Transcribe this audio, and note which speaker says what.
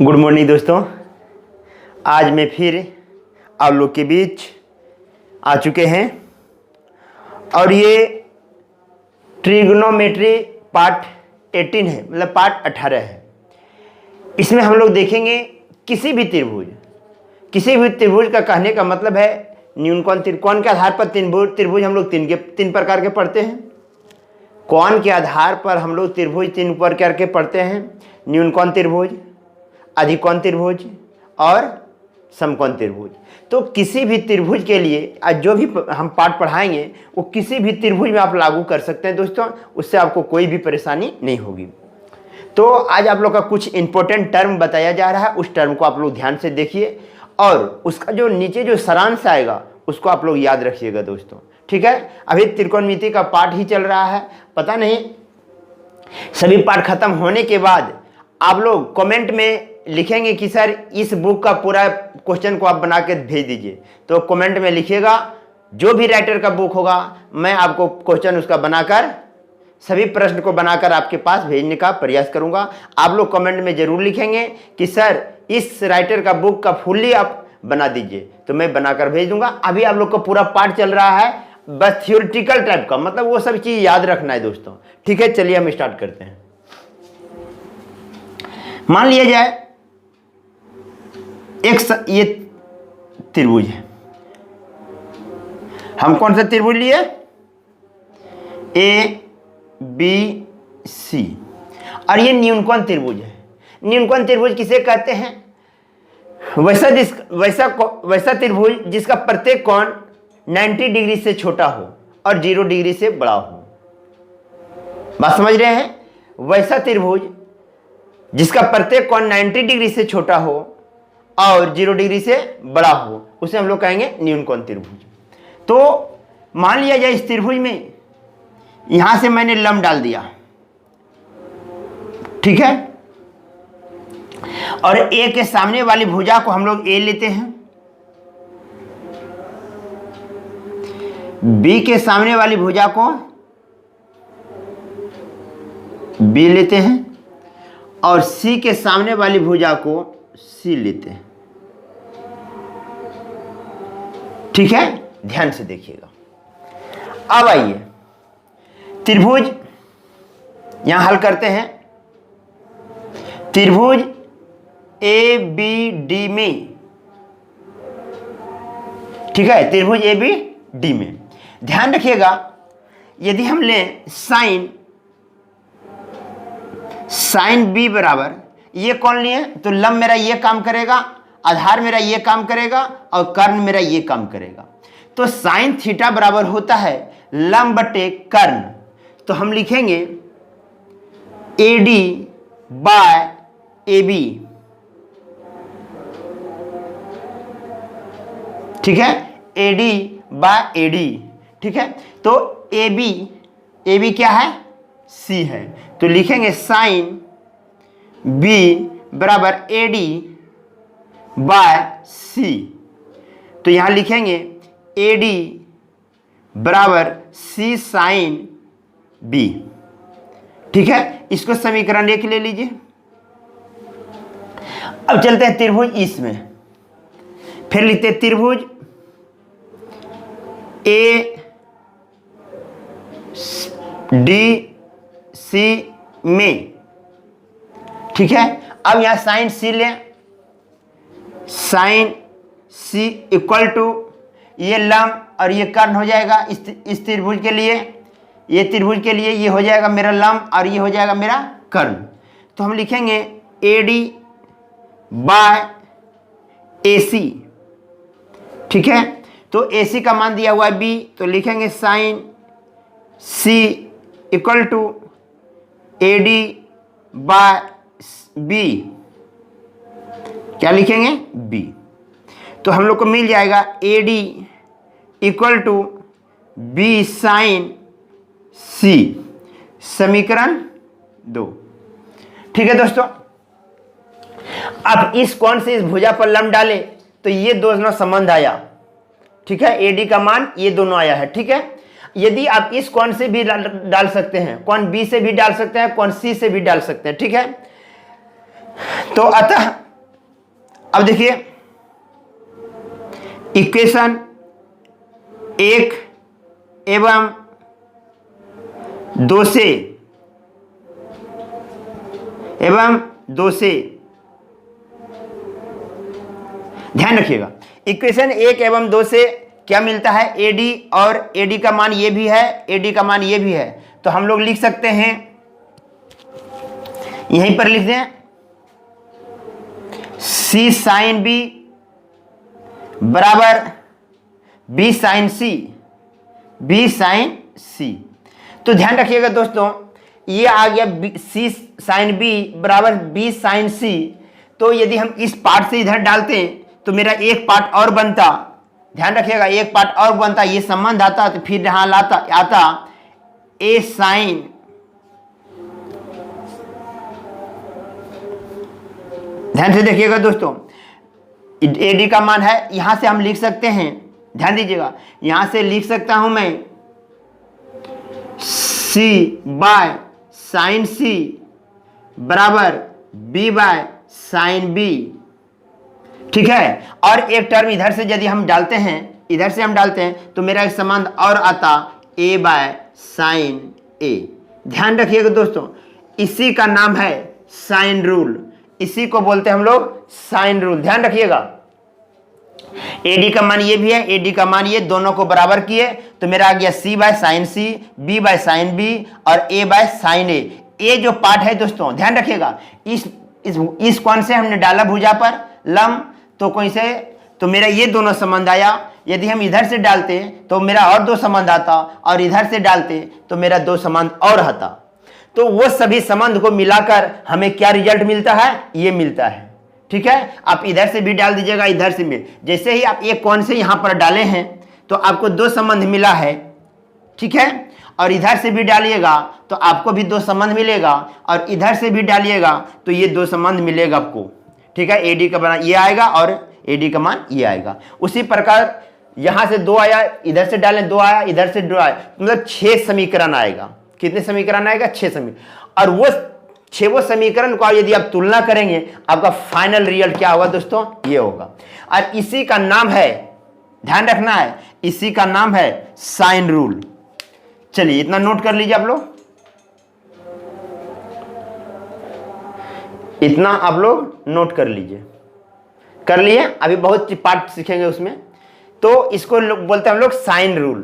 Speaker 1: Good morning दोस्तों। आज मैं फिर आप लोग के बीच आ चुके हैं और ये ट्रिग्नोमेट्री पार्ट 18 है, मतलब पार्ट 18 है। इसमें हम लोग देखेंगे किसी भी त्रिभुज का कहने का मतलब है न्यूनकोण त्रिकोण के आधार पर त्रिभुज हम लोग तीन प्रकार के पढ़ते हैं। कोण के आधार पर हम लोग त्रिभुज तीन प्रकार के पढ़ते हैं, न्यूनकोण त्रिभुज, अधिकोण त्रिभुज और समकोण त्रिभुज। तो किसी भी त्रिभुज के लिए आज जो भी हम पाठ पढ़ाएंगे वो किसी भी त्रिभुज में आप लागू कर सकते हैं दोस्तों, उससे आपको कोई भी परेशानी नहीं होगी। तो आज आप लोग का कुछ इंपॉर्टेंट टर्म बताया जा रहा है, उस टर्म को आप लोग ध्यान से देखिए और उसका जो नीचे जो सारांश आएगा उसको आप लोग याद रखिएगा दोस्तों, ठीक है। अभी त्रिकोणमिति का पाठ ही चल रहा है, पता नहीं सभी पाठ खत्म होने के बाद आप लोग कमेंट में लिखेंगे कि सर इस बुक का पूरा क्वेश्चन को आप बना के भेज दीजिए। तो कमेंट में लिखिएगा, जो भी राइटर का बुक होगा मैं आपको क्वेश्चन उसका बनाकर सभी प्रश्न को बनाकर आपके पास भेजने का प्रयास करूंगा। आप लोग कमेंट में जरूर लिखेंगे कि सर इस राइटर का बुक का फुल्ली आप बना दीजिए, तो मैं बनाकर भेज दूंगा। अभी आप लोग का पूरा पाठ चल रहा है बस थ्योरेटिकल टाइप का, मतलब वो सब चीज याद रखना है दोस्तों, ठीक है। चलिए हम स्टार्ट करते हैं। मान लिया जाए ये त्रिभुज है, हम कौन सा त्रिभुज लिए? ए बी सी, और ये न्यूनकोण त्रिभुज है। न्यूनकोण त्रिभुज किसे कहते हैं? वैसा त्रिभुज जिसका प्रत्येक कोण 90 डिग्री से छोटा हो और 0 डिग्री से बड़ा हो। बात समझ रहे हैं? वैसा त्रिभुज जिसका प्रत्येक कोण 90 डिग्री से छोटा हो और 0 डिग्री से बड़ा हो, उसे हम लोग कहेंगे न्यूनकोण त्रिभुज। तो मान लिया जाए इस त्रिभुज में यहां से मैंने लंब डाल दिया, ठीक है, और ए के सामने वाली भुजा को हम लोग ए लेते हैं, बी के सामने वाली भुजा को बी लेते हैं और सी के सामने वाली भुजा को सी लेते हैं, ठीक है। ध्यान से देखिएगा। अब आइए त्रिभुज यहां हल करते हैं। त्रिभुज ए बी डी में, ठीक है, त्रिभुज ए बी डी में ध्यान रखिएगा, यदि हम लें साइन बी बराबर ये कौन लिए तो लंब मेरा ये काम करेगा, आधार मेरा ये काम करेगा और कर्ण मेरा ये काम करेगा। तो साइन थीटा बराबर होता है लंब बटे कर्ण। तो हम लिखेंगे A D by A B, ठीक है, A D by A D, ठीक है। तो ए बी क्या है? सी है। तो लिखेंगे साइन बी बराबर ए डी बाय सी। तो यहां लिखेंगे ए डी बराबर सी साइन बी, ठीक है। इसको समीकरण 1 ले लीजिए। अब चलते हैं त्रिभुज इसमें, फिर लिखते हैं त्रिभुज ए डी सी में, ठीक है। अब यहां साइन सी लें, साइन सी इक्वल टू ये लंब और ये कर्ण हो जाएगा इस त्रिभुज के लिए, ये त्रिभुज के लिए ये हो जाएगा मेरा लंब और ये हो जाएगा मेरा कर्ण। तो हम लिखेंगे ए डी बाय ए सी, ठीक है। तो ए सी का मान दिया हुआ है बी, तो लिखेंगे sine C equal to A D by B, क्या लिखेंगे? बी। तो हम लोग को मिल जाएगा A D equal to B sine C, समीकरण 2, ठीक है दोस्तों। अब इस कोण से इस भुजा पर लंब डाले तो ये दोनों संबंध आया, ठीक है। ए डी का मान ये दोनों आया है, ठीक है। यदि आप इस कोण से भी डाल सकते हैं, कोण बी से भी डाल सकते हैं, कोण सी से भी डाल सकते हैं, ठीक है। तो अतः अब देखिए इक्वेशन 1 एवं 2 से ध्यान रखिएगा, इक्वेशन 1 एवं 2 से क्या मिलता है, AD, और AD का मान ये भी है, AD का मान ये भी है। तो हम लोग लिख सकते हैं, यहीं पर लिख दें C साइन B बराबर B साइन C। तो ध्यान रखिएगा दोस्तों, ये आ गया C साइन B बराबर B साइन C। तो यदि हम इस पार्ट से इधर डालते हैं तो मेरा एक पार्ट और बनता, ध्यान रखिएगा, एक पार्ट और बनता, ये संबंध आता, तो फिर यहां आता A साइन, ध्यान से देखिएगा दोस्तों, AD का मान है, यहां से हम लिख सकते हैं, ध्यान दीजिएगा, यहां से लिख सकता हूं मैं C बाय साइन C बराबर B बाय साइन B, ठीक है। और एक टर्म इधर से यदि हम डालते हैं, इधर से हम डालते हैं तो मेरा एक संबंध और आता A बाय साइन A। ध्यान रखिएगा दोस्तों, इसी का नाम है साइन रूल, इसी को बोलते हैं हम लोग साइन रूल। ध्यान रखिएगा, AD का मान ये भी है, AD का मान ये, दोनों को बराबर किए तो मेरा आ गया C by sine C, B by sine B और A बाय साइन A। ये जो पार्ट है दोस्तों, ध्यान रखिएगा, इस कोण से हमने डाला भुजा पर लंब, तो कोई से, तो मेरा ये दोनों संबंध आया। यदि हम इधर से डालते तो मेरा और दो संबंध आता, और इधर से डालते तो मेरा दो संबंध और आता। तो वो सभी संबंध को मिलाकर हमें क्या रिजल्ट मिलता है, ये मिलता है, ठीक है। आप इधर से भी डाल दीजिएगा, इधर से भी, जैसे ही आप एक कोण से यहां पर डाले हैं तो आपको दो संबंध मिला है, ठीक है। और इधर से भी डालिएगा तो आपको भी दो संबंध मिलेगा, और इधर से भी डालिएगा तो ये दो संबंध मिलेगा आपको, ठीक है। AD का मान ये आएगा और AD का मान ये आएगा। उसी प्रकार यहां से दो आया, इधर से डालें दो आया, इधर से दो आया, मतलब 6 समीकरण आएगा। कितने समीकरण आएगा, 6 समीकरण। और वो 6 समीकरण को यदि आप तुलना करेंगे, आपका फाइनल रिजल्ट क्या होगा दोस्तों, ये होगा। और इसी का नाम है, ध्यान रखना है, इसी का नाम है साइन रूल। चलिए इतना नोट कर लीजिए आप लोग, इतना आप लोग नोट कर लीजिए। कर लिए, अभी बहुत पार्ट सीखेंगे उसमें। तो इसको बोलते हैं हम लोग साइन रूल।